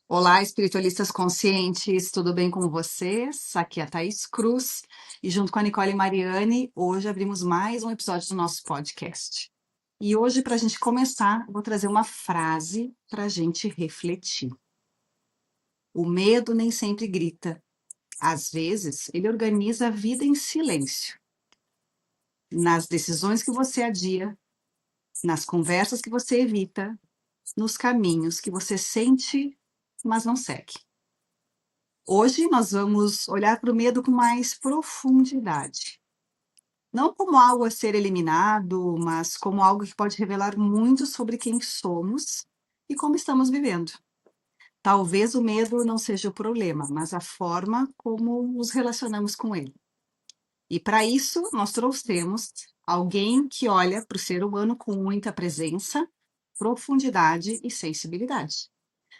Olá, espiritualistas conscientes, tudo bem com vocês? Aqui é a Thaís Cruz e junto com a Nicole Mariani, hoje abrimos mais um episódio do nosso podcast. E hoje, para a gente começar, eu vou trazer uma frase para a gente refletir. O medo nem sempre grita. Às vezes, ele organiza a vida em silêncio. Nas decisões que você adia, nas conversas que você evita, nos caminhos que você sente, mas não segue. Hoje nós vamos olhar para o medo com mais profundidade. Não como algo a ser eliminado, mas como algo que pode revelar muito sobre quem somos e como estamos vivendo. Talvez o medo não seja o problema, mas a forma como nos relacionamos com ele. E para isso, nós trouxemos alguém que olha para o ser humano com muita presença, profundidade e sensibilidade.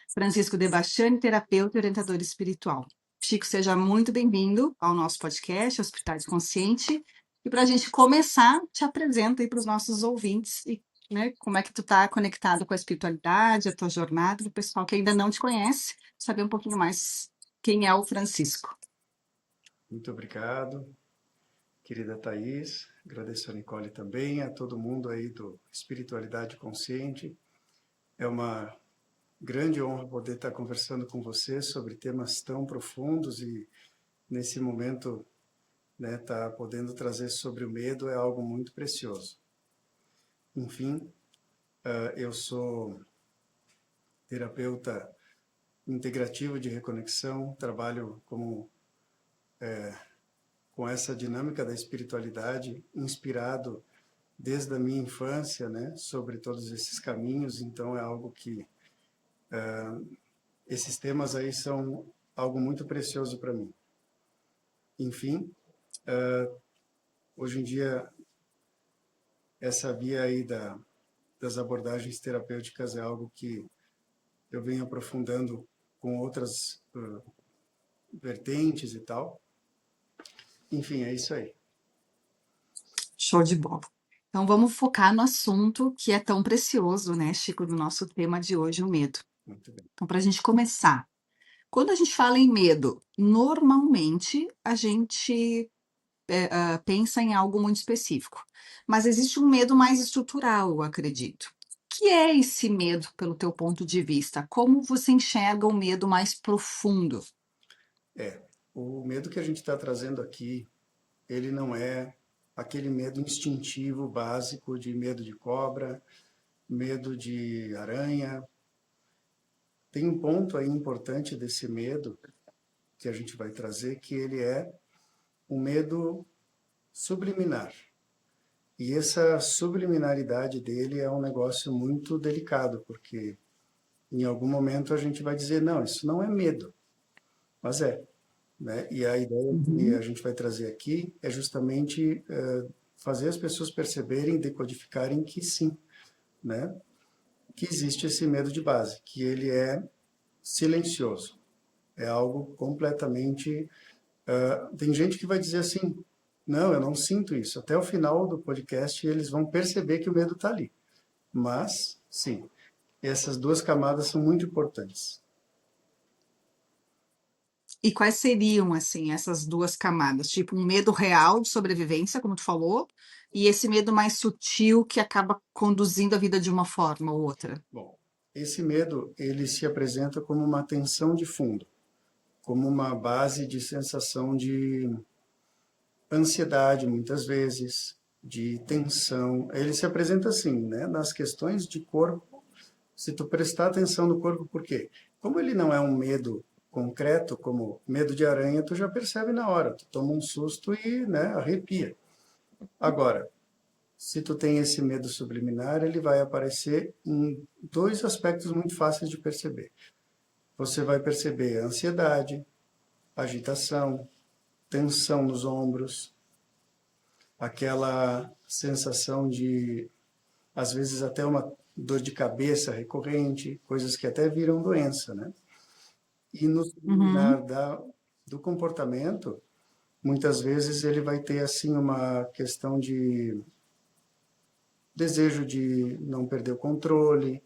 Francisco Debastiani, terapeuta e orientador espiritual. Chico, seja muito bem-vindo ao nosso podcast, Hospital Consciente. E para a gente começar, te apresento aí para os nossos ouvintes e né, como é que tu está conectado com a espiritualidade, a tua jornada, para o pessoal que ainda não te conhece, saber um pouquinho mais quem é o Francisco. Muito obrigado, querida Thaís. Agradeço a Nicole também, a todo mundo aí do Espiritualidade Consciente. É uma grande honra poder estar conversando com você sobre temas tão profundos e nesse momento, né, estar podendo trazer sobre o medo é algo muito precioso. Enfim, eu sou terapeuta integrativo de reconexão, trabalho com essa dinâmica da espiritualidade, inspirado desde a minha infância, né, sobre todos esses caminhos. Então é algo que esses temas aí são algo muito precioso para mim. Enfim, hoje em dia essa via aí das abordagens terapêuticas é algo que eu venho aprofundando com outras vertentes e tal. Enfim, é isso aí. Show de bola. Então vamos focar no assunto que é tão precioso, né, Chico, do nosso tema de hoje, o medo. Muito bem. Então, para a gente começar, quando a gente fala em medo, normalmente a gente pensa em algo muito específico. Mas existe um medo mais estrutural, eu acredito. O que é esse medo, pelo teu ponto de vista? Como você enxerga o medo mais profundo? O medo que a gente está trazendo aqui, ele não é aquele medo instintivo básico de medo de cobra, medo de aranha. Tem um ponto aí importante desse medo que a gente vai trazer, que ele é um medo subliminar. E essa subliminaridade dele é um negócio muito delicado, porque em algum momento a gente vai dizer, não, isso não é medo, mas é. Né? E a ideia que a Uhum. gente vai trazer aqui é justamente fazer as pessoas perceberem, decodificarem que sim, né? Que existe esse medo de base, que ele é silencioso. É algo completamente. Tem gente que vai dizer assim: não, eu não sinto isso. Até o final do podcast eles vão perceber que o medo está ali. Mas, sim, essas duas camadas são muito importantes. E quais seriam, assim, essas duas camadas? Tipo, um medo real de sobrevivência, como tu falou, e esse medo mais sutil que acaba conduzindo a vida de uma forma ou outra. Bom, esse medo ele se apresenta como uma tensão de fundo, como uma base de sensação de ansiedade, muitas vezes, de tensão. Ele se apresenta assim, né? Nas questões de corpo, se tu prestar atenção no corpo, por quê? Como ele não é um medo concreto, como medo de aranha, tu já percebe na hora, tu toma um susto e, né, arrepia. Agora, se tu tem esse medo subliminar, ele vai aparecer em dois aspectos muito fáceis de perceber. Você vai perceber a ansiedade, agitação, tensão nos ombros, aquela sensação de, às vezes, até uma dor de cabeça recorrente, coisas que até viram doença, né? E no Uhum. subliminar do comportamento, muitas vezes ele vai ter, assim, uma questão de desejo de não perder o controle,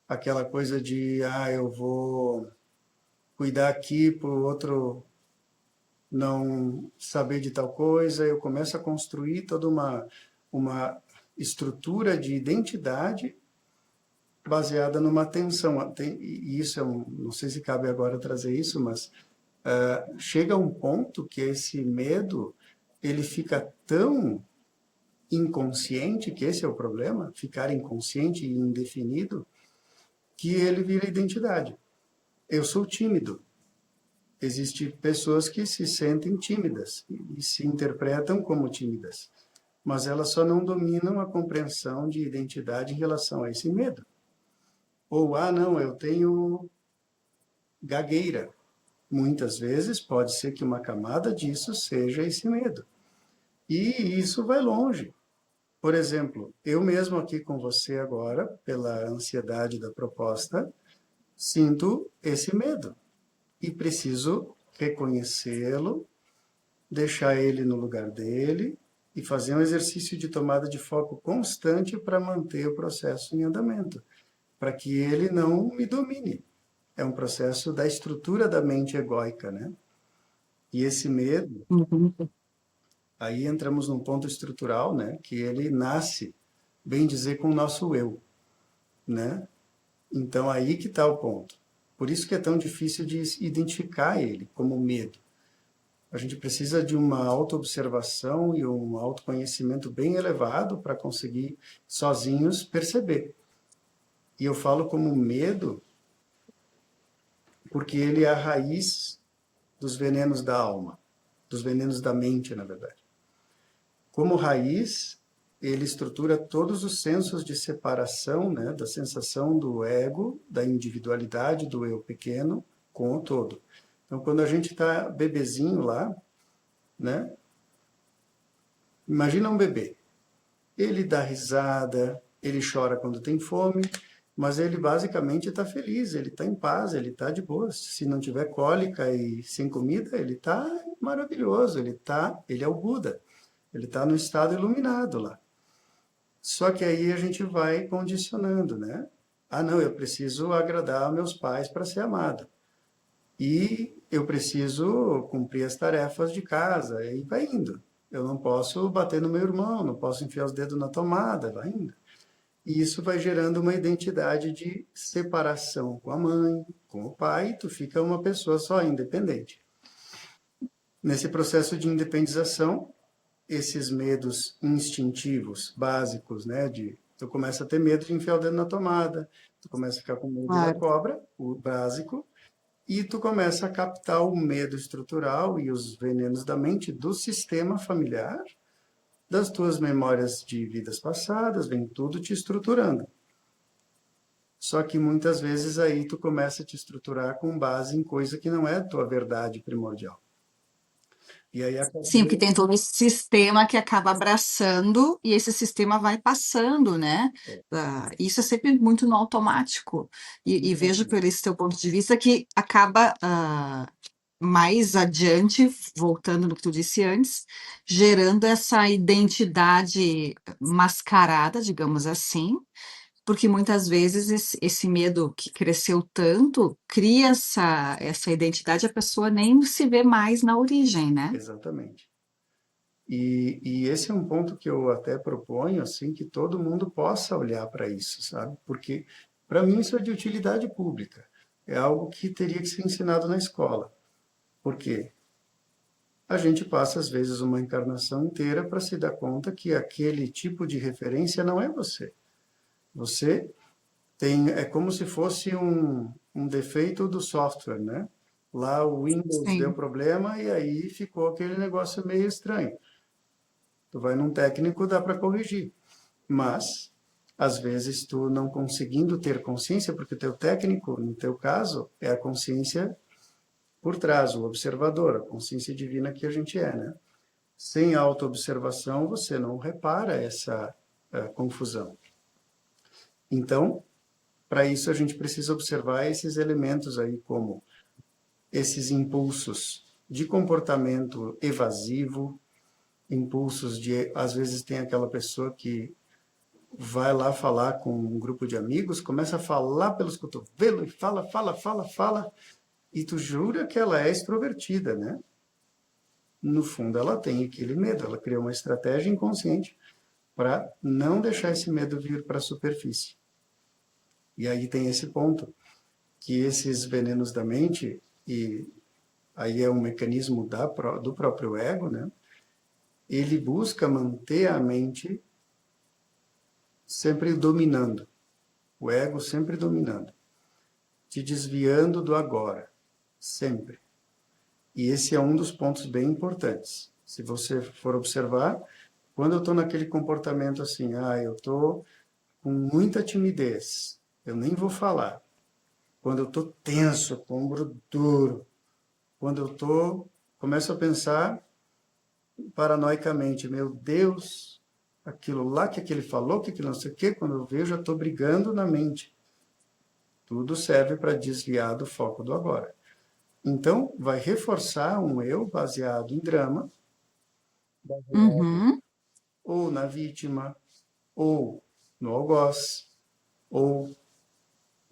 aquela coisa de, eu vou cuidar aqui para o outro não saber de tal coisa, eu começo a construir toda uma estrutura de identidade baseada numa tensão. E isso não sei se cabe agora trazer isso, mas chega a um ponto que esse medo ele fica tão inconsciente, que esse é o problema, ficar inconsciente e indefinido, que ele vira identidade. Eu sou tímido. Existem pessoas que se sentem tímidas e se interpretam como tímidas, mas elas só não dominam a compreensão de identidade em relação a esse medo. Ou, não, eu tenho gagueira. Muitas vezes pode ser que uma camada disso seja esse medo. E isso vai longe. Por exemplo, eu mesmo aqui com você agora, pela ansiedade da proposta, sinto esse medo. E preciso reconhecê-lo, deixar ele no lugar dele e fazer um exercício de tomada de foco constante para manter o processo em andamento, para que ele não me domine. É um processo da estrutura da mente egóica, né? E esse medo, Uhum. aí entramos num ponto estrutural, né? Que ele nasce, bem dizer, com o nosso eu, né? Então aí que está o ponto. Por isso que é tão difícil de identificar ele como medo. A gente precisa de uma autoobservação e um autoconhecimento bem elevado para conseguir sozinhos perceber. E eu falo como medo porque ele é a raiz dos venenos da alma, dos venenos da mente, na verdade. Como raiz, ele estrutura todos os sensos de separação, né, da sensação do ego, da individualidade do eu pequeno com o todo. Então, quando a gente está bebezinho lá, né, imagina um bebê. Ele dá risada, ele chora quando tem fome, mas ele basicamente está feliz, ele está em paz, ele está de boa. Se não tiver cólica e sem comida, ele está maravilhoso, ele é o Buda, ele está no estado iluminado lá. Só que aí a gente vai condicionando, né? Não, eu preciso agradar meus pais para ser amado. E eu preciso cumprir as tarefas de casa, e vai indo. Eu não posso bater no meu irmão, não posso enfiar os dedos na tomada, vai indo. E isso vai gerando uma identidade de separação com a mãe, com o pai, tu fica uma pessoa só, independente. Nesse processo de independização, esses medos instintivos, básicos, né, tu começa a ter medo de enfiar o dedo na tomada, tu começa a ficar com medo da Claro. cobra, o básico, e tu começa a captar o medo estrutural e os venenos da mente do sistema familiar, das tuas memórias de vidas passadas, vem tudo te estruturando. Só que muitas vezes aí tu começa a te estruturar com base em coisa que não é a tua verdade primordial. E aí Sim, porque acabou. tem todo esse sistema que acaba abraçando e esse sistema vai passando, né? Isso é sempre muito no automático. E vejo por esse teu ponto de vista que acaba mais adiante, voltando no que tu disse antes, gerando essa identidade mascarada, digamos assim, porque muitas vezes esse medo que cresceu tanto cria essa identidade, a pessoa nem se vê mais na origem, né? Exatamente. E esse é um ponto que eu até proponho, assim, que todo mundo possa olhar para isso, sabe? Porque, para mim, isso é de utilidade pública. É algo que teria que ser ensinado na escola. Por quê? A gente passa, às vezes, uma encarnação inteira para se dar conta que aquele tipo de referência não é você. Você é como se fosse um defeito do software, né? Lá o Windows deu Sim. problema e aí ficou aquele negócio meio estranho. Tu vai num técnico, dá para corrigir. Mas, às vezes, tu não conseguindo ter consciência, porque o teu técnico, no teu caso, é a consciência por trás, o observador, a consciência divina que a gente é, né? Sem autoobservação, você não repara essa confusão. Então, para isso, a gente precisa observar esses elementos aí, como esses impulsos de comportamento evasivo, impulsos de, às vezes, tem aquela pessoa que vai lá falar com um grupo de amigos, começa a falar pelos cotovelos, e fala, fala, fala, fala, e tu jura que ela é extrovertida, né? No fundo, ela tem aquele medo, ela criou uma estratégia inconsciente para não deixar esse medo vir para a superfície. E aí tem esse ponto, que esses venenos da mente, e aí é um mecanismo do próprio ego, né? Ele busca manter a mente sempre dominando, o ego sempre dominando, te desviando do agora, sempre. E esse é um dos pontos bem importantes. Se você for observar, quando eu estou naquele comportamento assim, eu estou com muita timidez, eu nem vou falar. Quando eu estou tenso, com o ombro duro, quando eu começo a pensar paranoicamente, meu Deus, aquilo lá que aquele falou, que aquilo não sei o quê, quando eu vejo, eu estou brigando na mente. Tudo serve para desviar do foco do agora. Então, vai reforçar um eu baseado em drama, baseado Uhum. ou na vítima, ou no algoz, ou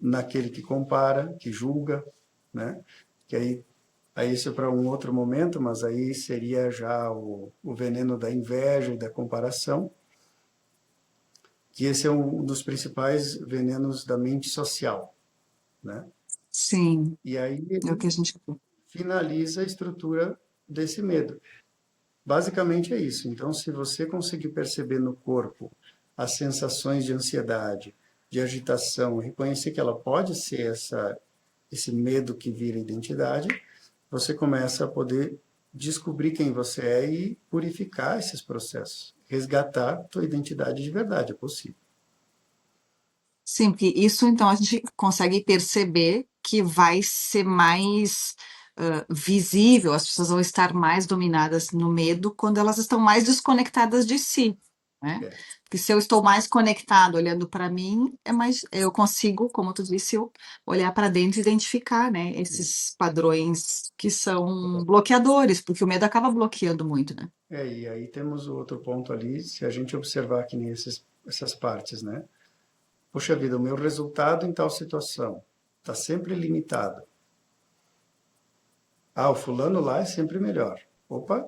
naquele que compara, que julga, né? Que aí isso é para um outro momento, mas aí seria já o veneno da inveja e da comparação, que esse é um dos principais venenos da mente social, né? Sim, E aí é o ele que a gente. finaliza a estrutura desse medo. Basicamente é isso. Então, se você conseguir perceber no corpo as sensações de ansiedade, de agitação, reconhecer que ela pode ser esse medo que vira identidade, você começa a poder descobrir quem você é e purificar esses processos, resgatar a tua identidade de verdade, é possível. Sim, porque isso então a gente consegue perceber que vai ser mais visível, as pessoas vão estar mais dominadas no medo quando elas estão mais desconectadas de si, né? É, Porque se eu estou mais conectado olhando para mim, é mais, eu consigo, como tu disse, eu olhar para dentro e identificar, né, esses padrões que são bloqueadores, porque o medo acaba bloqueando muito, né? e aí temos o outro ponto ali, se a gente observar que nem essas partes, né? Poxa vida, o meu resultado em tal situação está sempre limitado. O fulano lá é sempre melhor. Opa,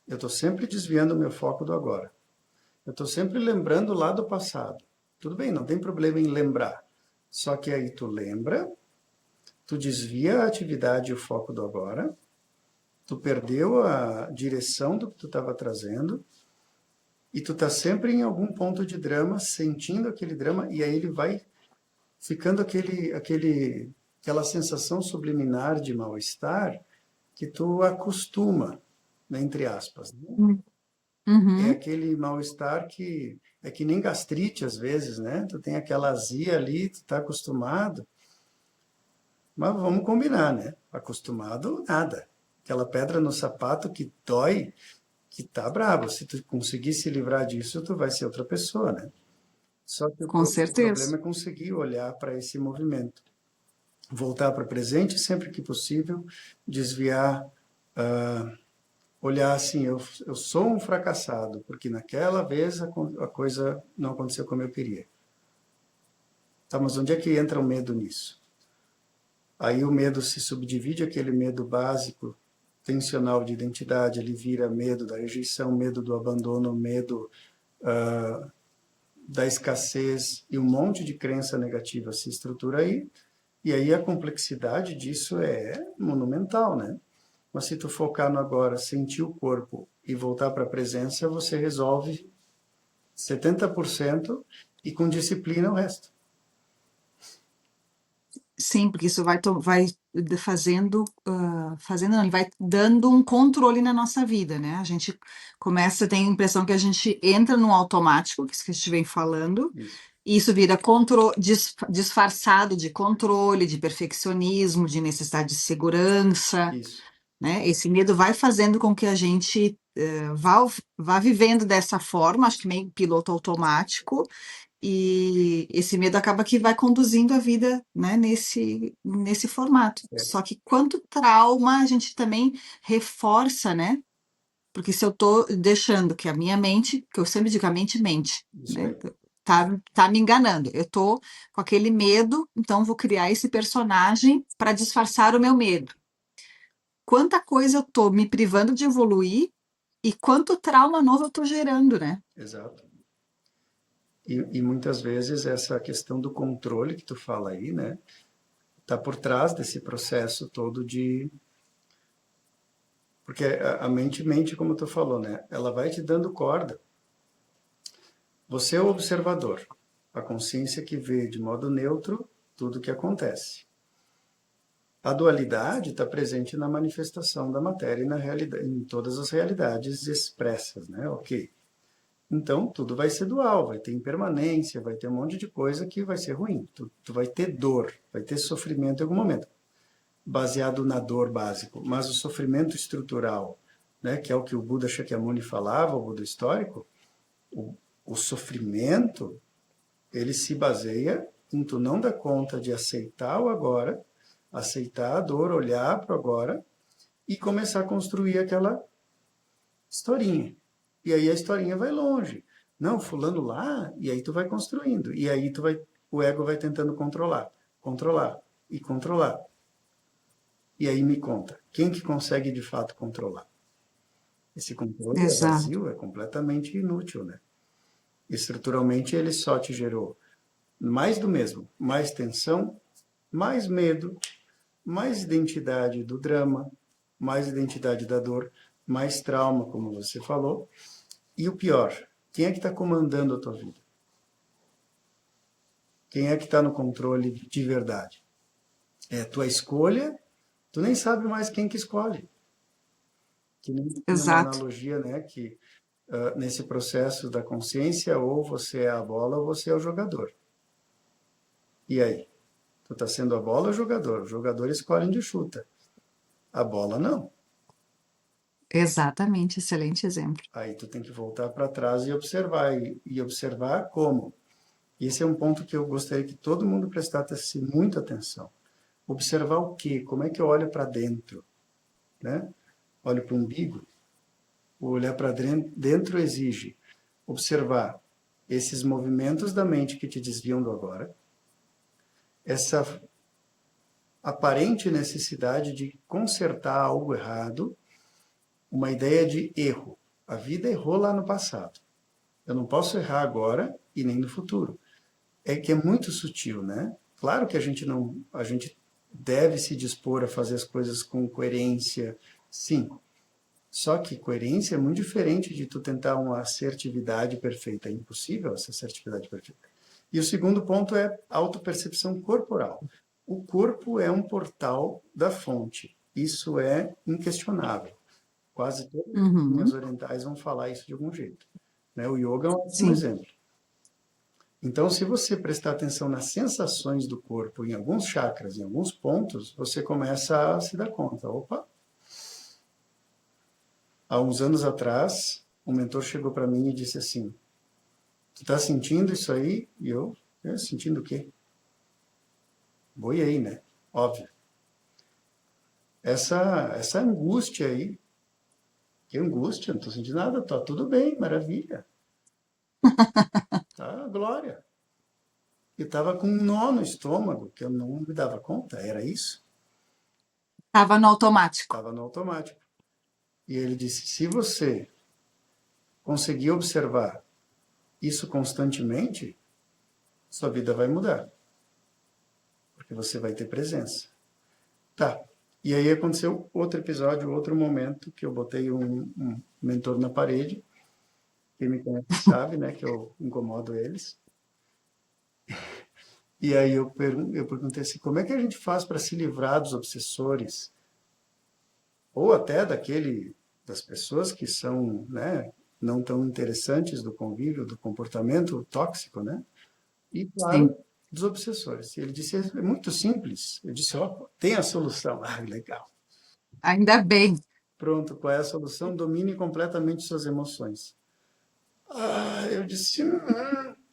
eu estou sempre desviando o meu foco do agora. Eu estou sempre lembrando lá do passado. Tudo bem, não tem problema em lembrar. Só que aí tu lembra, tu desvia a atividade e o foco do agora, tu perdeu a direção do que tu estava trazendo, e tu está sempre em algum ponto de drama, sentindo aquele drama, e aí ele vai ficando aquela sensação subliminar de mal-estar que tu acostuma, né, entre aspas, né? Hum. É Uhum, aquele mal-estar que é que nem gastrite às vezes, né? Tu tem aquela azia ali, tu tá acostumado, mas vamos combinar, né? Acostumado, nada. Aquela pedra no sapato que dói, que tá brabo. Se tu conseguir se livrar disso, tu vai ser outra pessoa, né? Só que com o problema certeza. é conseguir olhar para esse movimento, voltar para o presente sempre que possível, desviar, olhar assim, eu sou um fracassado, porque naquela vez a coisa não aconteceu como eu queria. Tá, mas onde é que entra o medo nisso? Aí o medo se subdivide, aquele medo básico, tensional de identidade, ele vira medo da rejeição, medo do abandono, medo da escassez e um monte de crença negativa se estrutura aí. E aí a complexidade disso é monumental, né? Mas se tu focar no agora, sentir o corpo e voltar para a presença, você resolve 70% e com disciplina o resto. Sim, porque isso vai fazendo, não, ele vai dando um controle na nossa vida, né? A gente começa, tem a impressão que a gente entra no automático, que é isso que a gente vem falando, Isso, e isso vira disfarçado de controle, de perfeccionismo, de necessidade de segurança, isso. né? Esse medo vai fazendo com que a gente vá vivendo dessa forma, acho que meio piloto automático, e esse medo acaba que vai conduzindo a vida, né, nesse formato. É, Só que quanto trauma a gente também reforça, né? Porque se eu tô deixando que a minha mente, que eu sempre digo, a mente mente, isso né? aí. tá me enganando. Eu tô com aquele medo, então vou criar esse personagem para disfarçar o meu medo. Quanta coisa eu tô me privando de evoluir e quanto trauma novo eu tô gerando, né? Exato. E muitas vezes essa questão do controle que tu fala aí, né, está por trás desse processo todo de... Porque a mente, como tu falou, né, ela vai te dando corda. Você é o observador, a consciência que vê de modo neutro tudo o que acontece. A dualidade está presente na manifestação da matéria e na realidade, em todas as realidades expressas, né? Ok. Então, tudo vai ser dual, vai ter impermanência, vai ter um monte de coisa que vai ser ruim. Tu vai ter dor, vai ter sofrimento em algum momento, baseado na dor básico. Mas o sofrimento estrutural, né, que é o que o Buda Shakyamuni falava, o Buda histórico, o, o sofrimento, ele se baseia em tu não dar conta de aceitar o agora, aceitar a dor, olhar para o agora e começar a construir aquela historinha. E aí a historinha vai longe. Não, fulano lá, e aí tu vai construindo. E aí o ego vai tentando controlar, controlar e controlar. E aí me conta, quem que consegue de fato controlar? Esse controle é Exato. vazio, é completamente inútil, né? Estruturalmente ele só te gerou mais do mesmo, mais tensão, mais medo, mais identidade do drama, mais identidade da dor, mais trauma, como você falou. E o pior, quem é que está comandando a tua vida? Quem é que está no controle de verdade? É a tua escolha, tu nem sabe mais quem que escolhe. Que nem tinha uma Exato. analogia, né, que nesse processo da consciência, ou você é a bola ou você é o jogador. E aí? Tu está sendo a bola ou o jogador? O jogador escolhe onde chuta. A bola não. Exatamente, excelente exemplo. Aí tu tem que voltar para trás e observar. E observar como. E esse é um ponto que eu gostaria que todo mundo prestasse muita atenção. Observar o quê? Como é que eu olho para dentro? Né? Olho para o umbigo? O olhar para dentro exige observar esses movimentos da mente que te desviam do agora, essa aparente necessidade de consertar algo errado, uma ideia de erro. A vida errou lá no passado. Eu não posso errar agora e nem no futuro. É que é muito sutil, né? Claro que a gente deve se dispor a fazer as coisas com coerência, sim. Só que coerência é muito diferente de tu tentar uma assertividade perfeita. É impossível essa assertividade perfeita. E o segundo ponto é autopercepção corporal. O corpo é um portal da fonte. Isso é inquestionável. Quase todas as linhas Uhum, orientais vão falar isso de algum jeito. Né? O yoga é um sim. exemplo. Então, se você prestar atenção nas sensações do corpo, em alguns chakras, em alguns pontos, você começa a se dar conta. Opa, há uns anos atrás, um mentor chegou para mim e disse assim: tu está sentindo isso aí? E eu sentindo o quê? Boiei, né? Óbvio. Essa angústia aí, que angústia, não estou sentindo nada, tá tudo bem, maravilha, tá glória. Eu estava com um nó no estômago, que eu não me dava conta, era isso? Estava no automático. Estava no automático. E ele disse: se você conseguir observar isso constantemente, sua vida vai mudar, porque você vai ter presença. Tá. E aí aconteceu outro episódio, outro momento, que eu botei um mentor na parede. Quem me conhece sabe, né, que eu incomodo eles. E aí eu perguntei assim, como é que a gente faz para se livrar dos obsessores? Ou até das pessoas que são, né, não tão interessantes do convívio, do comportamento tóxico, né? E, claro, Sim. dos obsessores. E ele disse, é muito simples. Eu disse, ó, tem a solução. Ah, legal. Ainda bem. Pronto, qual é a solução? Domine completamente suas emoções. Ah, eu disse,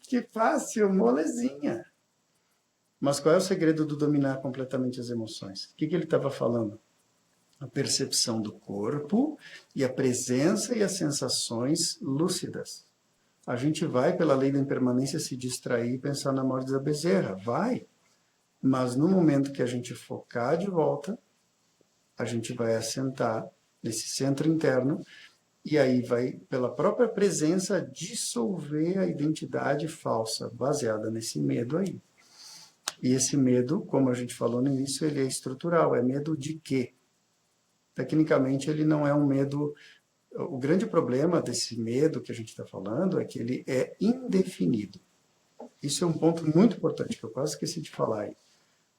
que fácil, molezinha. Mas qual é o segredo do dominar completamente as emoções? O que ele estava falando? A percepção do corpo e a presença e as sensações lúcidas. A gente vai, pela lei da impermanência, se distrair e pensar na morte da bezerra. Vai. Mas no momento que a gente focar de volta, a gente vai assentar nesse centro interno e aí vai, pela própria presença, dissolver a identidade falsa baseada nesse medo aí. E esse medo, como a gente falou no início, ele é estrutural. É medo de quê? Tecnicamente, ele não é um medo. O grande problema desse medo que a gente está falando é que ele é indefinido. Isso é um ponto muito importante que eu quase esqueci de falar aí.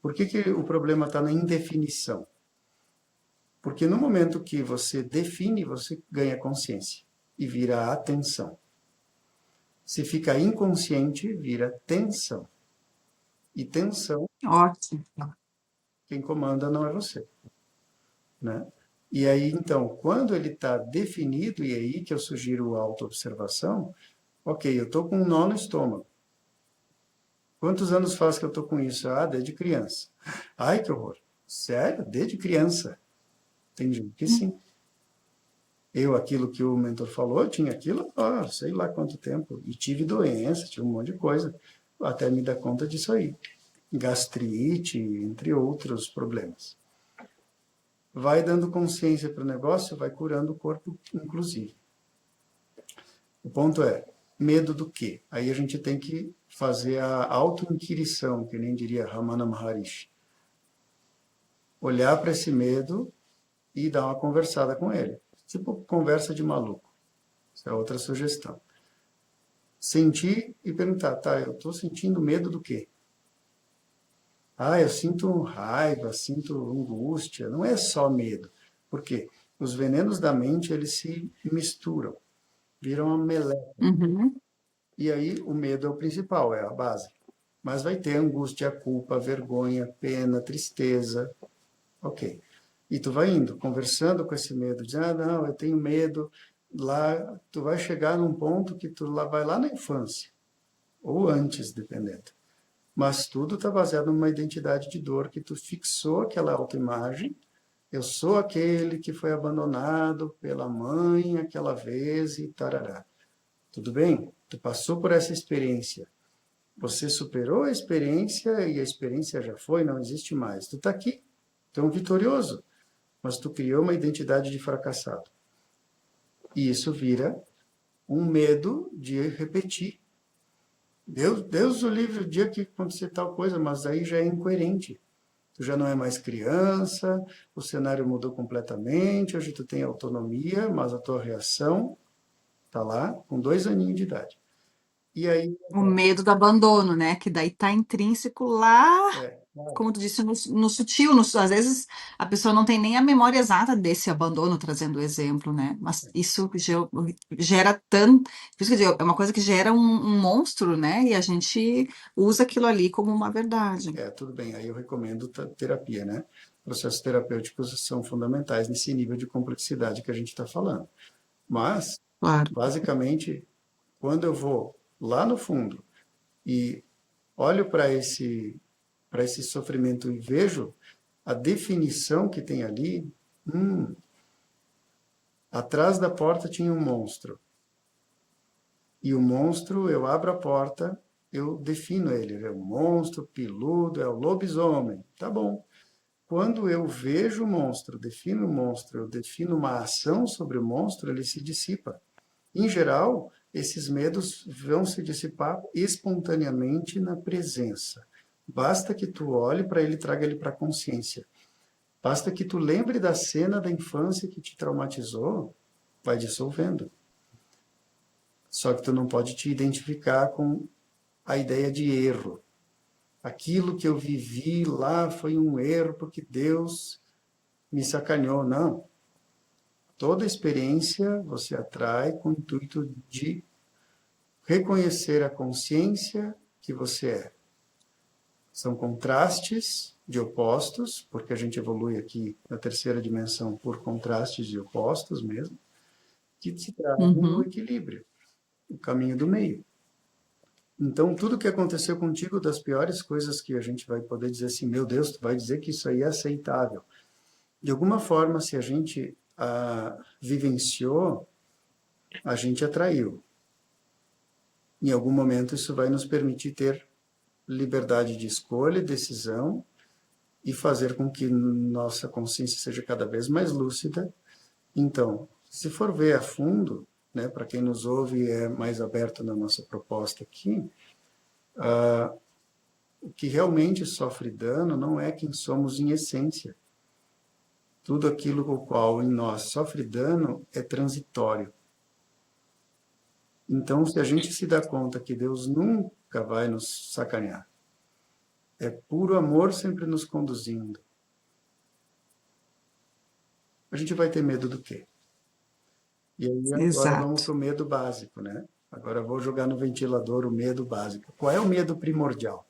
Por que o problema está na indefinição? Porque no momento que você define, você ganha consciência e vira atenção. Se fica inconsciente, vira tensão. E tensão, Ótimo. quem comanda não é você, né? E aí, então, quando ele está definido, e é aí que eu sugiro a autoobservação, ok, eu estou com um nó no estômago. Quantos anos faz que eu estou com isso? Ah, desde criança. Ai, que horror. Sério? Desde criança? Tem gente que sim. Eu, aquilo que o mentor falou, eu tinha aquilo, sei lá quanto tempo. E tive doença, tive um monte de coisa, até me dar conta disso aí. Gastrite, entre outros problemas. Vai dando consciência para o negócio, vai curando o corpo, inclusive. O ponto é, medo do quê? Aí a gente tem que fazer a auto-inquirição, que nem diria Ramana Maharishi. Olhar para esse medo e dar uma conversada com ele. Tipo conversa de maluco. Essa é outra sugestão. Sentir e perguntar, tá, eu estou sentindo medo do quê? Ah, eu sinto raiva, sinto angústia. Não é só medo. Por quê? Os venenos da mente, eles se misturam, viram uma meleca. Uhum. E aí o medo é o principal, é a base. Mas vai ter angústia, culpa, vergonha, pena, tristeza. Ok. E tu vai indo, conversando com esse medo, dizendo, ah, não, eu tenho medo. Lá, tu vai chegar num ponto que tu vai lá na infância, ou antes, dependendo. Mas tudo está baseado numa identidade de dor que tu fixou aquela autoimagem. Eu sou aquele que foi abandonado pela mãe aquela vez e tarará. Tudo bem? Tu passou por essa experiência. Você superou a experiência e a experiência já foi, não existe mais. Tu está aqui, tu é um vitorioso, mas tu criou uma identidade de fracassado. E isso vira um medo de repetir. Deus o livre o dia que acontecer tal coisa, mas aí já é incoerente. Tu já não é mais criança, o cenário mudou completamente, hoje tu tem autonomia, mas a tua reação está lá com 2 aninhos de idade. E aí, O medo do abandono, né? Que daí tá intrínseco lá, claro, como tu disse, no sutil. Às vezes a pessoa não tem nem a memória exata desse abandono, trazendo o exemplo, né? Mas isso gera tanto. Por isso que eu digo, é uma coisa que gera um monstro, né? E a gente usa aquilo ali como uma verdade. tudo bem, aí eu recomendo terapia, né? Processos terapêuticos são fundamentais nesse nível de complexidade que a gente está falando. Mas, Claro. basicamente, quando eu vou lá no fundo e olho para esse sofrimento e vejo a definição que tem ali, atrás da porta tinha um monstro. E o monstro, eu abro a porta, eu defino ele. É um monstro peludo, é o lobisomem. Tá bom. Quando eu vejo o monstro, defino o monstro, eu defino uma ação sobre o monstro, ele se dissipa. Em geral, esses medos vão se dissipar espontaneamente na presença. Basta que tu olhe para ele e traga ele para a consciência. Basta que tu lembre da cena da infância que te traumatizou, vai dissolvendo. Só que tu não pode te identificar com a ideia de erro. Aquilo que eu vivi lá foi um erro porque Deus me sacaneou. Não. Toda experiência você atrai com o intuito de reconhecer a consciência que você é. São contrastes de opostos, porque a gente evolui aqui na terceira dimensão por contrastes de opostos mesmo, que se trazem no Uhum. equilíbrio, o caminho do meio. Então, tudo que aconteceu contigo, das piores coisas que a gente vai poder dizer assim, meu Deus, tu vai dizer que isso aí é aceitável. De alguma forma, se a gente vivenciou, a gente atraiu. Em algum momento isso vai nos permitir ter liberdade de escolha, decisão e fazer com que nossa consciência seja cada vez mais lúcida. Então, se for ver a fundo, né, para quem nos ouve é mais aberto na nossa proposta aqui, o que realmente sofre dano não é quem somos em essência. Tudo aquilo com o qual em nós sofre dano é transitório. Então, se a gente se dá conta que Deus nunca vai nos sacanear, é puro amor sempre nos conduzindo, a gente vai ter medo do quê? E aí agora vamos Exato. para o medo básico, né? Agora eu vou jogar no ventilador o medo básico. Qual é o medo primordial?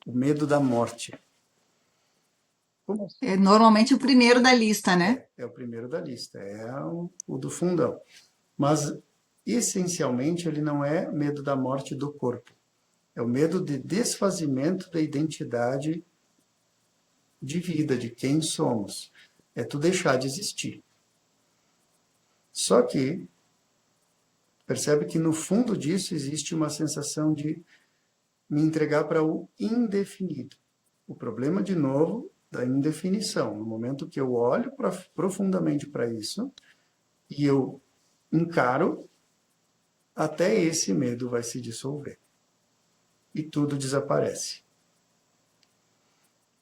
O medo da morte. Como assim? É normalmente o primeiro da lista, né? É o primeiro da lista, é o do fundão. Mas, essencialmente, ele não é medo da morte do corpo. É o medo de desfazimento da identidade de vida, de quem somos. É tu deixar de existir. Só que, percebe que no fundo disso existe uma sensação de me entregar para o indefinido. O problema, de novo, da indefinição. No momento que eu olho profundamente para isso e eu encaro, até esse medo vai se dissolver. E tudo desaparece.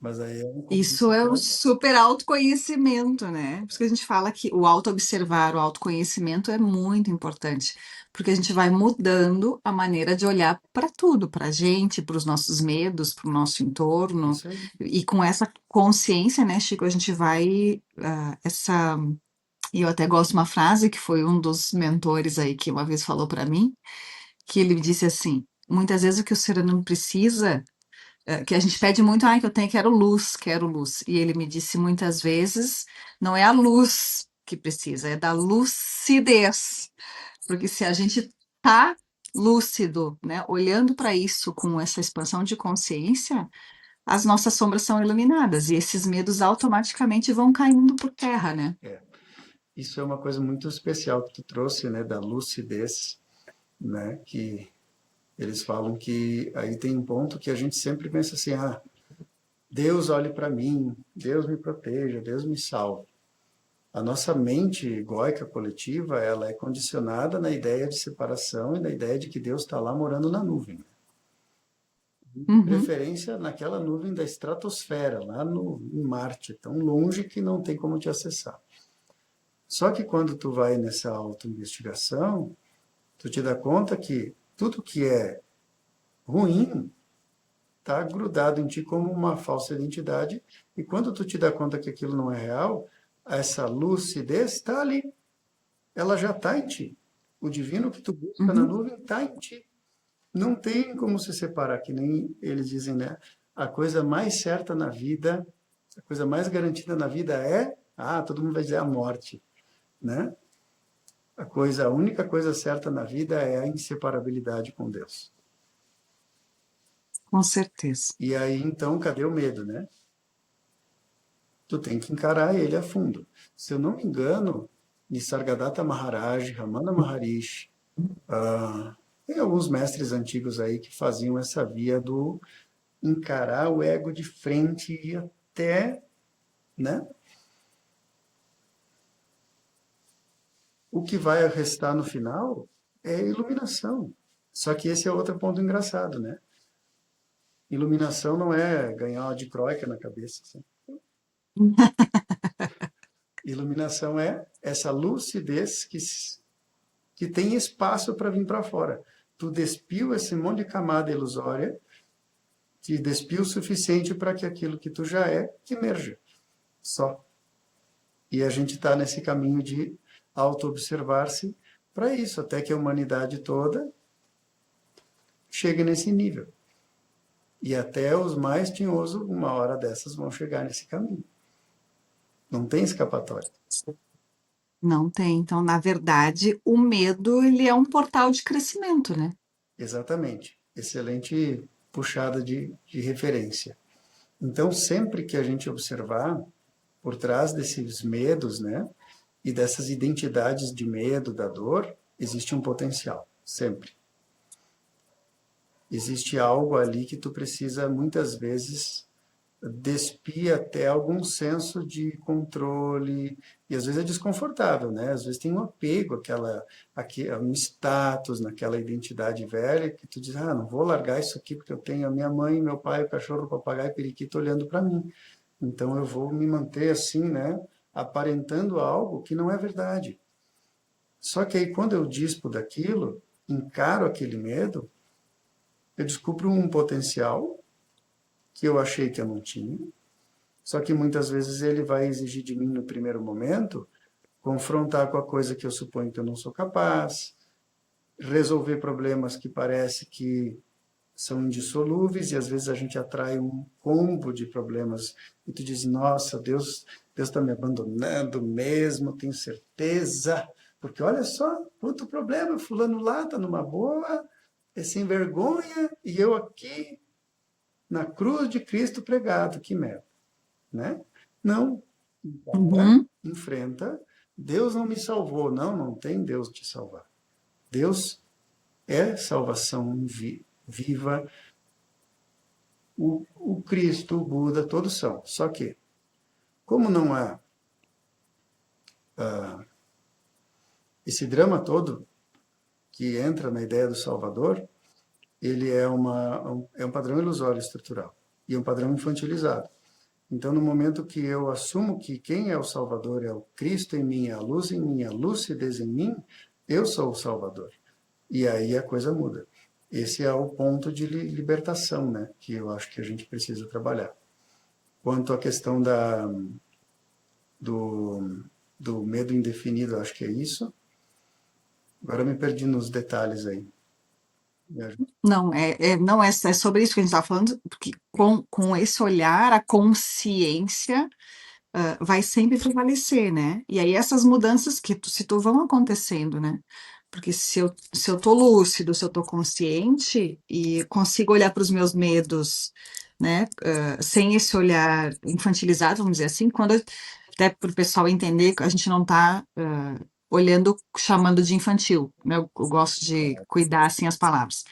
Mas aí é um Isso convite é o para. super autoconhecimento, né? Por isso que a gente fala que o auto-observar, o autoconhecimento é muito importante, porque a gente vai mudando a maneira de olhar para tudo, para a gente, para os nossos medos, para o nosso entorno, Isso aí. e com essa consciência, né, Chico, a gente vai, e eu até gosto de uma frase que foi um dos mentores aí que uma vez falou para mim, que ele disse assim, muitas vezes o que o ser humano precisa que a gente pede muito, que eu tenho, quero luz, quero luz. E ele me disse muitas vezes, não é a luz que precisa, é da lucidez. Porque se a gente tá lúcido, né, olhando para isso com essa expansão de consciência, as nossas sombras são iluminadas e esses medos automaticamente vão caindo por terra, né? É. Isso é uma coisa muito especial que tu trouxe, né, da lucidez, né, que eles falam que aí tem um ponto que a gente sempre pensa assim, Deus olhe para mim, Deus me proteja, Deus me salve. A nossa mente egóica coletiva, ela é condicionada na ideia de separação e na ideia de que Deus está lá morando na nuvem. De Uhum, preferência naquela nuvem da estratosfera, lá no, em Marte, tão longe que não tem como te acessar. Só que quando tu vai nessa autoinvestigação, tu te dá conta que tudo que é ruim está grudado em ti como uma falsa identidade, e quando tu te dá conta que aquilo não é real, essa lucidez está ali, ela já está em ti. O divino que tu busca na uhum. nuvem está em ti. Não tem como se separar, que nem eles dizem, né? A coisa mais certa na vida, a coisa mais garantida na vida é, todo mundo vai dizer a morte, né? A única coisa certa na vida é a inseparabilidade com Deus. Com certeza. E aí, então, cadê o medo, né? Tu tem que encarar ele a fundo. Se eu não me engano, Nisargadatta Maharaj, Ramana Maharishi, tem alguns mestres antigos aí que faziam essa via do encarar o ego de frente e até, né? O que vai restar no final é iluminação. Só que esse é outro ponto engraçado, né? Iluminação não é ganhar uma dicróica na cabeça. Assim. Iluminação é essa lucidez que tem espaço para vir para fora. Tu despiu esse monte de camada ilusória, te despiu o suficiente para que aquilo que tu já é emerja. Só. E a gente está nesse caminho de auto-observar-se para isso, até que a humanidade toda chegue nesse nível. E até os mais tinhosos, uma hora dessas, vão chegar nesse caminho. Não tem escapatória. Não tem. Então, na verdade, o medo, ele é um portal de crescimento, né? Exatamente. Excelente puxada de referência. Então, sempre que a gente observar por trás desses medos, né, e dessas identidades de medo, da dor, existe um potencial, sempre. existe algo ali que tu precisa, muitas vezes, despir até algum senso de controle, e às vezes é desconfortável, né? Às vezes tem um apego um status, naquela identidade velha, que tu diz, não vou largar isso aqui porque eu tenho a minha mãe, meu pai, o cachorro, o papagaio, o periquito olhando para mim. Então eu vou me manter assim, né? Aparentando algo que não é verdade. Só que aí quando eu dispo daquilo, encaro aquele medo, eu descubro um potencial que eu achei que eu não tinha. Só que muitas vezes ele vai exigir de mim no primeiro momento confrontar com a coisa que eu suponho que eu não sou capaz, resolver problemas que parece que são indissolúveis e às vezes a gente atrai um combo de problemas e tu diz, nossa, Deus está me abandonando mesmo, tenho certeza, porque olha só, outro problema, fulano lá está numa boa, é sem vergonha e eu aqui na cruz de Cristo pregado, que merda, né? Não, encara, Uhum. enfrenta, Deus não me salvou, não tem Deus te salvar. Deus é salvação viva, o Cristo, o Buda, todos são. Só que, como não há esse drama todo que entra na ideia do Salvador, ele é um padrão ilusório estrutural e um padrão infantilizado. Então, no momento que eu assumo que quem é o Salvador é o Cristo em mim, a luz em mim, a lucidez em mim, eu sou o Salvador. E aí a coisa muda. Esse é o ponto de libertação, né? Que eu acho que a gente precisa trabalhar. Quanto à questão do medo indefinido, acho que é isso. Agora eu me perdi nos detalhes aí. Me ajuda. Não, não é sobre isso que a gente está falando, porque com esse olhar, a consciência vai sempre prevalecer, né? E aí essas mudanças que se tu vão acontecendo, né? Porque se eu tô lúcido, se eu tô consciente e consigo olhar para os meus medos, né? Sem esse olhar infantilizado, vamos dizer assim, até para o pessoal entender que a gente não está olhando, chamando de infantil, né? Eu gosto de cuidar assim as palavras.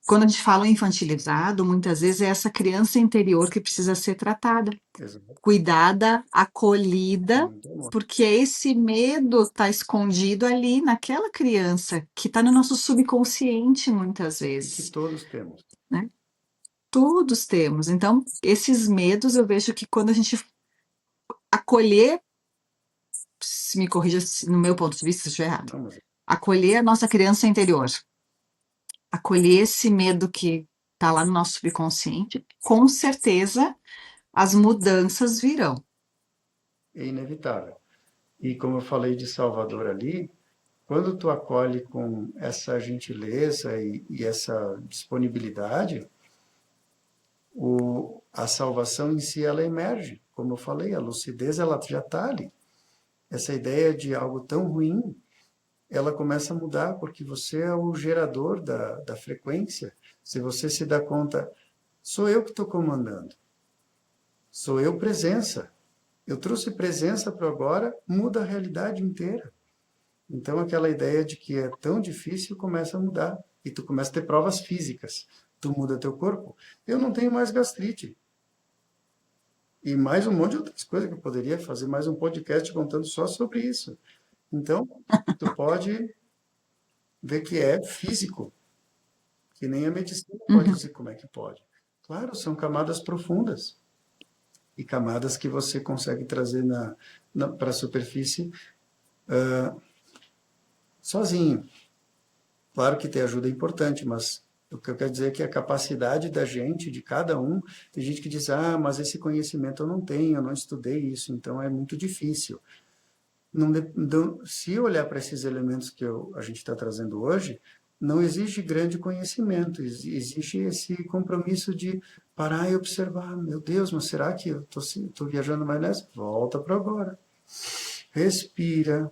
Quando a gente fala infantilizado, muitas vezes é essa criança interior que precisa ser tratada, Exato. cuidada, acolhida, Muito amor. porque esse medo está escondido ali naquela criança que está no nosso subconsciente muitas E que vezes, todos temos. né? Todos temos. Então, esses medos eu vejo que quando a gente acolher, se me corrija no meu ponto de vista se estiver errado, Não, mas acolher a nossa criança interior, acolher esse medo que está lá no nosso subconsciente, com certeza as mudanças virão. é inevitável. E como eu falei de Salvador ali, quando tu acolhe com essa gentileza e essa disponibilidade, a salvação em si ela emerge. Como eu falei, a lucidez ela já está ali. Essa ideia de algo tão ruim, ela começa a mudar porque você é o gerador da frequência. Se você se dá conta, sou eu que estou comandando, sou eu presença. Eu trouxe presença para agora, muda a realidade inteira. Então aquela ideia de que é tão difícil começa a mudar e tu começa a ter provas físicas. Tu muda teu corpo. Eu não tenho mais gastrite. E mais um monte de outras coisas que eu poderia fazer mais um podcast contando só sobre isso. Então, tu pode ver que é físico, que nem a medicina pode Uhum. dizer como é que pode. Claro, são camadas profundas e camadas que você consegue trazer para a superfície sozinho. Claro que ter ajuda é importante, mas o que eu quero dizer é que a capacidade da gente, de cada um, tem gente que diz, mas esse conhecimento eu não tenho, eu não estudei isso, então é muito difícil. Se olhar para esses elementos que a gente está trazendo hoje, não exige grande conhecimento, existe esse compromisso de parar e observar. Meu Deus, mas será que eu estou viajando mais nessa? Volta para agora. Respira,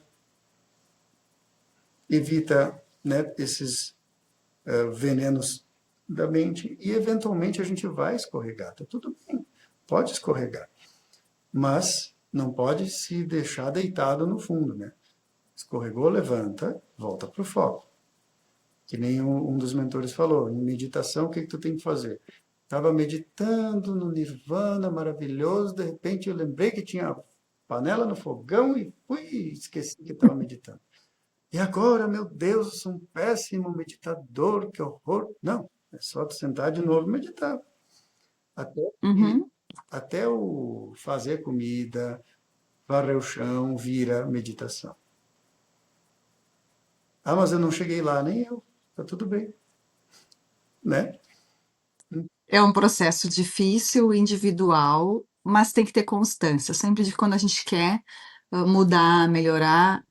evita, né, esses venenos da mente e eventualmente a gente vai escorregar. Tá tudo bem, pode escorregar, mas não pode se deixar deitado no fundo, né? Escorregou, levanta, volta para o foco. Que nem um dos mentores falou, em meditação, o que que tu tem que fazer? Estava meditando no Nirvana maravilhoso, de repente eu lembrei que tinha panela no fogão e fui, esqueci que estava meditando. E agora, meu Deus, eu sou um péssimo meditador, que horror. Não, é só tu sentar de novo e meditar. Até, e, Uhum. até o fazer comida, varrer o chão, vira meditação. Ah, mas eu não cheguei lá, nem eu. Tá tudo bem, né? É um processo difícil, individual, mas tem que ter constância. Sempre de quando a gente quer mudar, melhorar,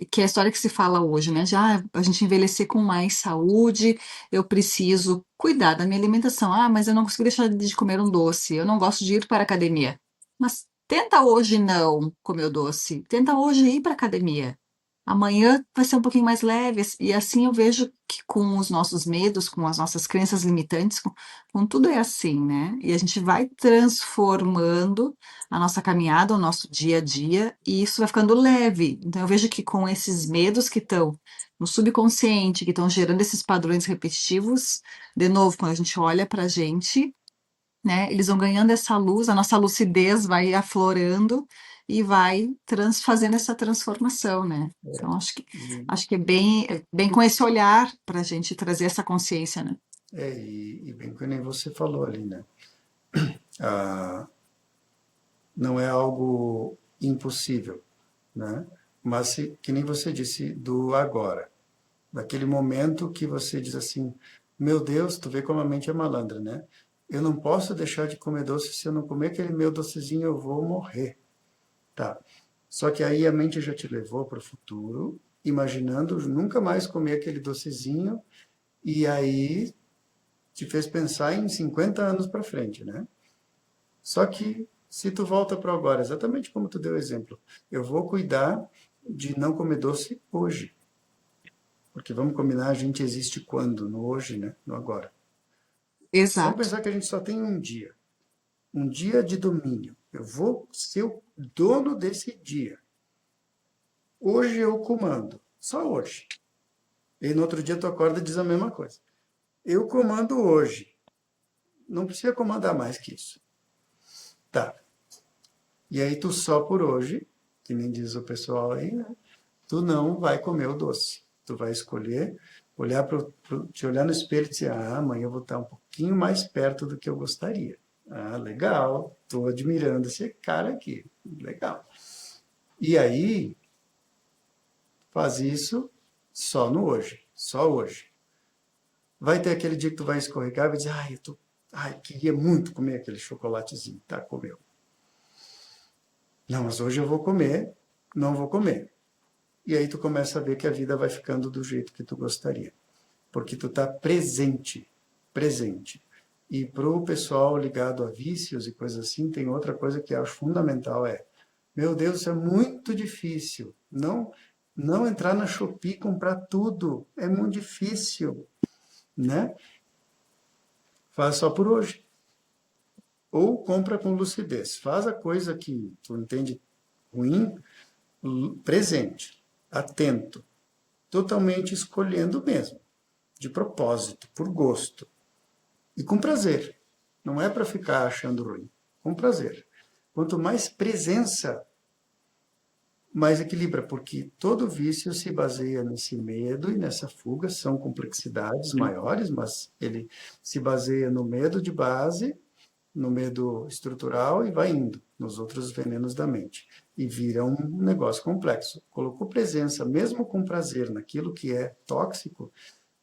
que é a história que se fala hoje, né? Já a gente envelhecer com mais saúde, eu preciso cuidar da minha alimentação. Ah, mas eu não consigo deixar de comer um doce, eu não gosto de ir para a academia. Mas tenta hoje não comer o doce, tenta hoje ir para a academia. Amanhã vai ser um pouquinho mais leve, e assim eu vejo que com os nossos medos, com as nossas crenças limitantes, com tudo é assim, né? E a gente vai transformando a nossa caminhada, o nosso dia a dia, e isso vai ficando leve. Então eu vejo que com esses medos que estão no subconsciente, que estão gerando esses padrões repetitivos, de novo, quando a gente olha para a gente, né? Eles vão ganhando essa luz, a nossa lucidez vai aflorando e vai fazendo essa transformação, né? Então, E, acho que é bem com esse olhar para a gente trazer essa consciência, né? e bem que nem você falou ali, né? Ah, não é algo impossível, né? Mas que nem você disse do agora, daquele momento que você diz assim, meu Deus, tu vê como a mente é malandra, né? Eu não posso deixar de comer doce, se eu não comer aquele meu docezinho eu vou morrer, tá? Só que aí a mente já te levou para o futuro, imaginando nunca mais comer aquele docezinho, e aí te fez pensar em 50 anos para frente, né? Só que se tu volta para agora, exatamente como tu deu o exemplo, eu vou cuidar de não comer doce hoje. Porque vamos combinar, a gente existe quando? No hoje, né? No agora. Vamos Exato. pensar que a gente só tem um dia de domínio. Eu vou ser o dono desse dia. Hoje eu comando, só hoje. E no outro dia tu acorda e diz a mesma coisa. Eu comando hoje. Não precisa comandar mais que isso. Tá. E aí tu só por hoje, que nem diz o pessoal aí, né? Tu não vai comer o doce. Tu vai escolher, te olhar no espelho e dizer, ah, amanhã eu vou estar um pouquinho mais perto do que eu gostaria. Ah, legal, estou admirando esse cara aqui. Legal. E aí, faz isso só no hoje, só hoje. Vai ter aquele dia que tu vai escorregar e vai dizer, ai, queria muito comer aquele chocolatezinho. Tá, comeu. Não, mas hoje eu vou comer, não vou comer. E aí tu começa a ver que a vida vai ficando do jeito que tu gostaria. Porque tu está presente, presente. E para o pessoal ligado a vícios e coisas assim, tem outra coisa que eu acho fundamental, meu Deus, isso é muito difícil. Não entrar na Shopee e comprar tudo, é muito difícil, né? Faz só por hoje. Ou compra com lucidez. Faz a coisa que tu entende ruim, presente, atento, totalmente escolhendo mesmo, de propósito, por gosto. E com prazer. Não é para ficar achando ruim. Com prazer. Quanto mais presença, mais equilibra, porque todo vício se baseia nesse medo e nessa fuga, são complexidades maiores, mas ele se baseia no medo de base, no medo estrutural e vai indo nos outros venenos da mente. E vira um negócio complexo. Colocou presença, mesmo com prazer, naquilo que é tóxico,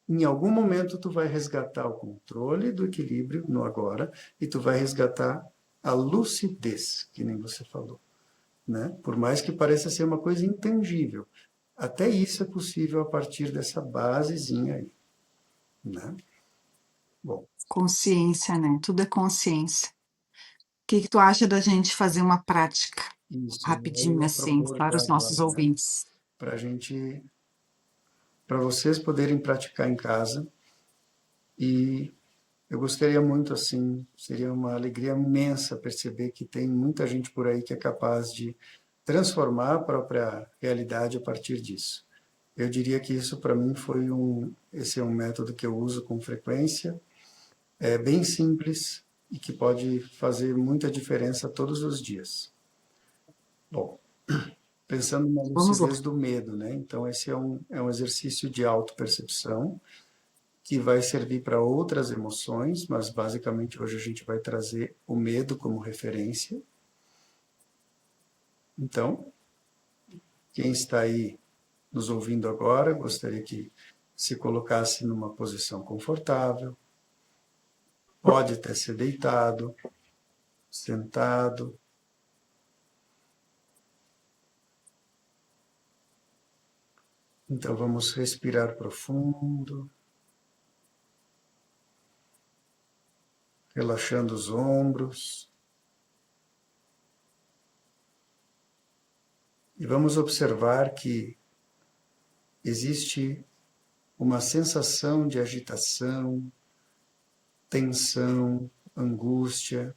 em algum momento tu vai resgatar o controle do equilíbrio no agora e tu vai resgatar a lucidez, que nem você falou, né? Por mais que pareça ser uma coisa intangível, até isso é possível a partir dessa basezinha aí, né? Bom, Consciência, né? Tudo é consciência. O que que tu acha da gente fazer uma prática isso eu rapidinho ia assim propor para já os nossos agora, né? ouvintes? Para a gente, para vocês poderem praticar em casa e eu gostaria muito, assim, seria uma alegria imensa perceber que tem muita gente por aí que é capaz de transformar a própria realidade a partir disso. Eu diria que isso para mim esse é um método que eu uso com frequência, é bem simples e que pode fazer muita diferença todos os dias. Bom, pensando na Vamos lá. lucidez do medo, né? Então esse é um exercício de autopercepção que vai servir para outras emoções, mas basicamente hoje a gente vai trazer o medo como referência. Então, quem está aí nos ouvindo agora, gostaria que se colocasse numa posição confortável, pode até ser deitado, sentado. Então vamos respirar profundo, relaxando os ombros. E vamos observar que existe uma sensação de agitação, tensão, angústia.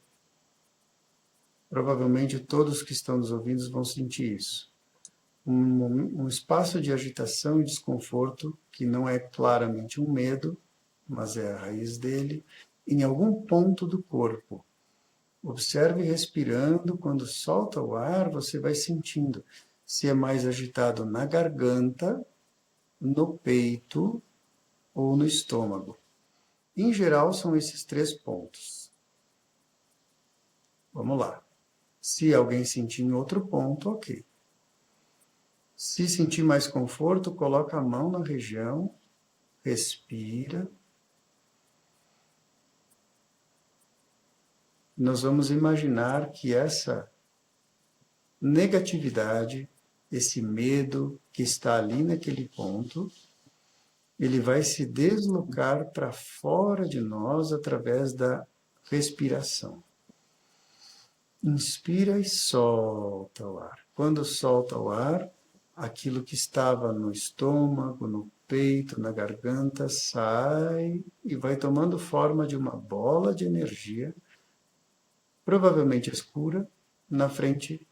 Provavelmente todos que estão nos ouvindo vão sentir isso. Um espaço de agitação e desconforto que não é claramente um medo, mas é a raiz dele, em algum ponto do corpo. Observe respirando, quando solta o ar, você vai sentindo se é mais agitado na garganta, no peito ou no estômago. Em geral, são esses 3 pontos. Vamos lá. Se alguém sentir em outro ponto, ok. Se sentir mais conforto, coloca a mão na região, respira. Nós vamos imaginar que essa negatividade, esse medo que está ali naquele ponto, ele vai se deslocar para fora de nós através da respiração. Inspira e solta o ar. Quando solta o ar, aquilo que estava no estômago, no peito, na garganta, sai e vai tomando forma de uma bola de energia, provavelmente escura, na frente.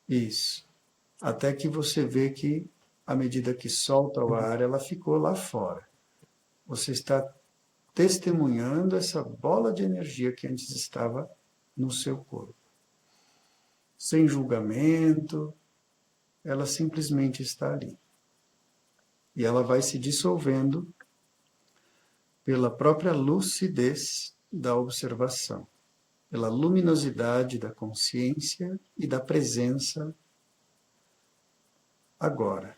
Isso. Até que você vê que, à medida que solta o ar, ela ficou lá fora. Você está testemunhando essa bola de energia que antes estava no seu corpo. Sem julgamento, ela simplesmente está ali. E ela vai se dissolvendo pela própria lucidez da observação, pela luminosidade da consciência e da presença agora.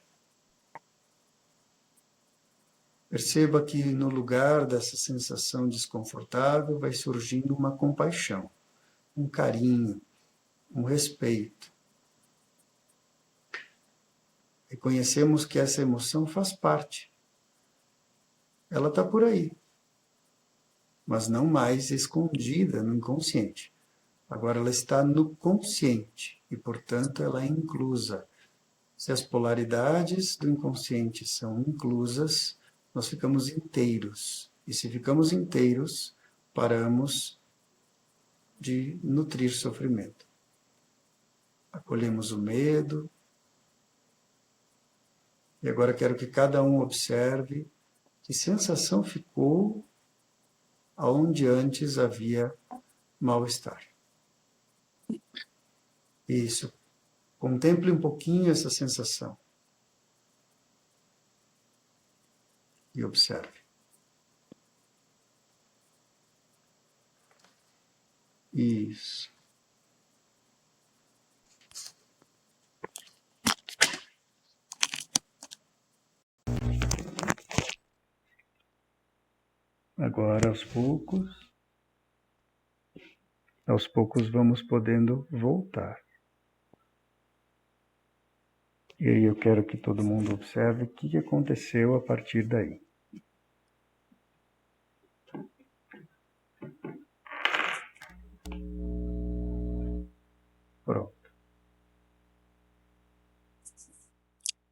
Perceba que no lugar dessa sensação desconfortável vai surgindo uma compaixão, um carinho, um respeito. Reconhecemos que essa emoção faz parte. Ela está por aí, mas não mais escondida no inconsciente. Agora ela está no consciente e, portanto, ela é inclusa. Se as polaridades do inconsciente são inclusas, nós ficamos inteiros. E se ficamos inteiros, paramos de nutrir sofrimento. Acolhemos o medo. E agora quero que cada um observe que sensação ficou aonde antes havia mal-estar. Isso. Contemple um pouquinho essa sensação. E observe. Isso. Agora, aos poucos vamos podendo voltar. E aí eu quero que todo mundo observe o que aconteceu a partir daí. Pronto.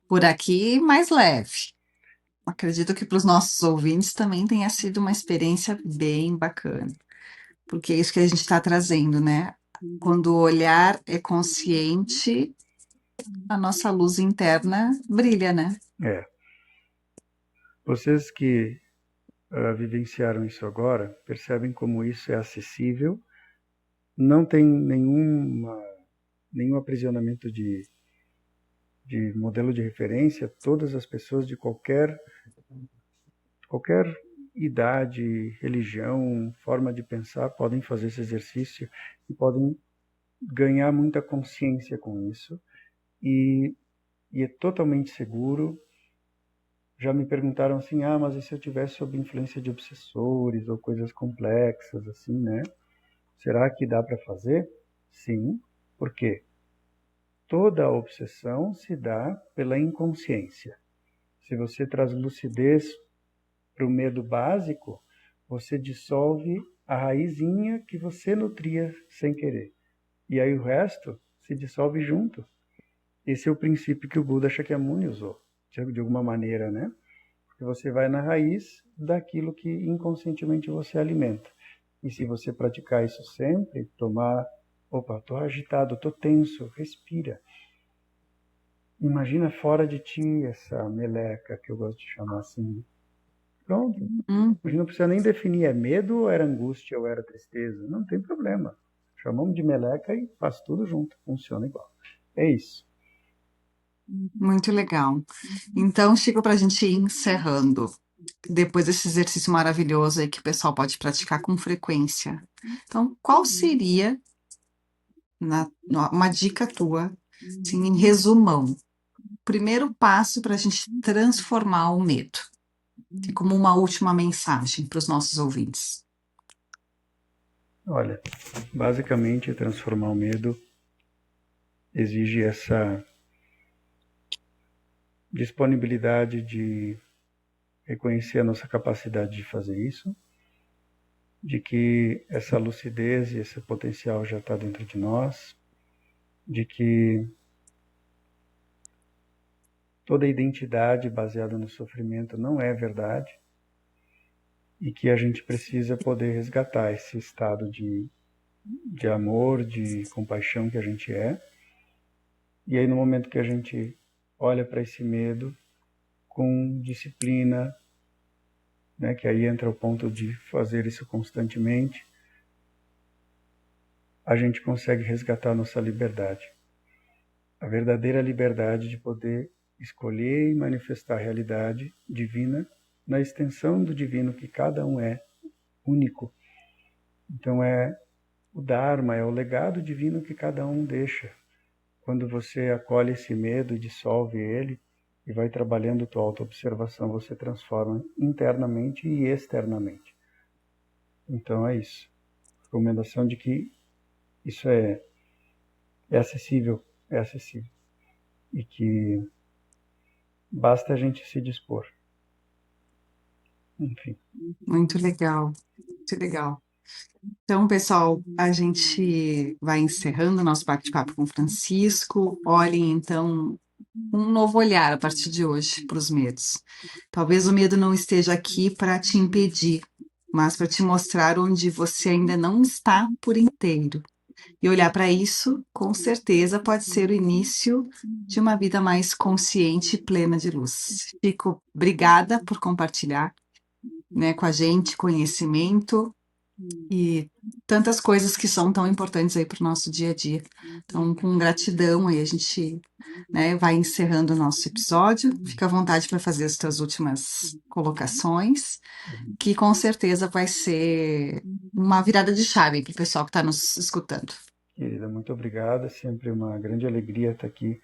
Por aqui, mais leve. Acredito que para os nossos ouvintes também tenha sido uma experiência bem bacana, porque é isso que a gente está trazendo, né? Quando o olhar é consciente, a nossa luz interna brilha, né? É. Vocês que vivenciaram isso agora, percebem como isso é acessível, não tem nenhum aprisionamento de modelo de referência, todas as pessoas de qualquer idade, religião, forma de pensar podem fazer esse exercício e podem ganhar muita consciência com isso e é totalmente seguro. Já me perguntaram assim, mas e se eu tivesse sob influência de obsessores ou coisas complexas assim, né? Será que dá para fazer? Sim. Por quê? Toda obsessão se dá pela inconsciência. Se você traz lucidez para o medo básico, você dissolve a raizinha que você nutria sem querer. E aí o resto se dissolve junto. Esse é o princípio que o Buda Shakyamuni usou, de alguma maneira, né? Porque você vai na raiz daquilo que inconscientemente você alimenta. E se você praticar isso sempre, estou agitado, estou tenso, respira. Imagina fora de ti essa meleca, que eu gosto de chamar assim. Pronto. A gente não precisa nem definir, é medo ou era angústia ou era tristeza. Não tem problema. Chamamos de meleca e faz tudo junto, funciona igual. É isso. Muito legal. Então, Chico, para a gente ir encerrando, depois desse exercício maravilhoso aí que o pessoal pode praticar com frequência. Então, qual seria uma dica tua, assim, em resumão, o primeiro passo para a gente transformar o medo? E como uma última mensagem para os nossos ouvintes. Olha, basicamente transformar o medo exige essa disponibilidade de reconhecer a nossa capacidade de fazer isso, de que essa lucidez e esse potencial já está dentro de nós, de que toda identidade baseada no sofrimento não é verdade e que a gente precisa poder resgatar esse estado de amor, de compaixão que a gente é. E aí no momento que a gente olha para esse medo com disciplina, né, que aí entra o ponto de fazer isso constantemente, a gente consegue resgatar a nossa liberdade. A verdadeira liberdade de poder escolher e manifestar a realidade divina na extensão do divino que cada um é único. Então é o Dharma, é o legado divino que cada um deixa. Quando você acolhe esse medo e dissolve ele e vai trabalhando tua autoobservação, você transforma internamente e externamente. Então é isso. Recomendação de que isso é acessível, e que basta a gente se dispor. Enfim. Muito legal, muito legal. Então, pessoal, a gente vai encerrando o nosso bate-papo com o Francisco. Olhem, então, um novo olhar a partir de hoje para os medos. Talvez o medo não esteja aqui para te impedir, mas para te mostrar onde você ainda não está por inteiro. E olhar para isso, com certeza, pode ser o início de uma vida mais consciente e plena de luz. Chico, obrigada por compartilhar, né, com a gente conhecimento e tantas coisas que são tão importantes aí para o nosso dia a dia. Então, com gratidão aí a gente, né, vai encerrando o nosso episódio. Fica à vontade para fazer as suas últimas colocações, que com certeza vai ser uma virada de chave para o pessoal que está nos escutando. Querida, muito obrigada. Sempre uma grande alegria estar aqui,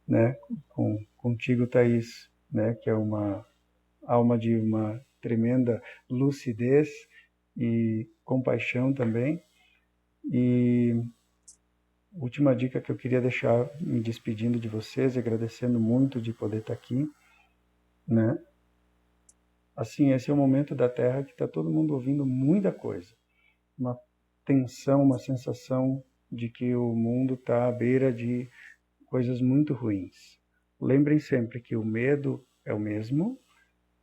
né, contigo, Thaís, né, que é uma alma de uma tremenda lucidez e compaixão também. E última dica que eu queria deixar, me despedindo de vocês, agradecendo muito de poder estar aqui, né? Assim, esse é o momento da Terra que está todo mundo ouvindo muita coisa. Uma tensão, uma sensação de que o mundo está à beira de coisas muito ruins. Lembrem sempre que o medo é o mesmo,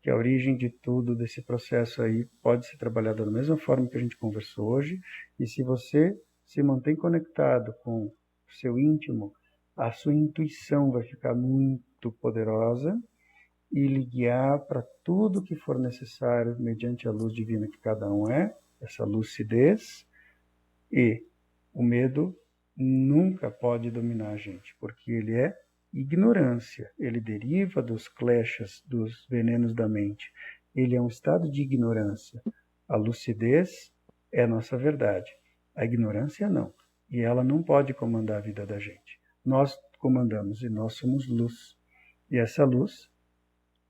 que a origem de tudo desse processo aí pode ser trabalhada da mesma forma que a gente conversou hoje, e se você se mantém conectado com o seu íntimo, a sua intuição vai ficar muito poderosa e lhe guiar para tudo que for necessário mediante a luz divina que cada um é, essa lucidez, e o medo nunca pode dominar a gente, porque ele é ignorância, ele deriva dos kleshas, dos venenos da mente. Ele é um estado de ignorância. A lucidez é a nossa verdade. A ignorância não. E ela não pode comandar a vida da gente. Nós comandamos e nós somos luz. E essa luz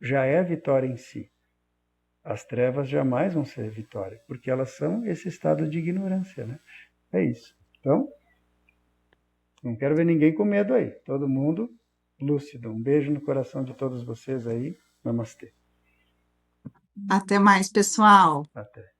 já é a vitória em si. As trevas jamais vão ser vitória, porque elas são esse estado de ignorância, né? É isso. Então, não quero ver ninguém com medo aí. Todo mundo lúcido. Um beijo no coração de todos vocês aí. Namastê. Até mais, pessoal. Até.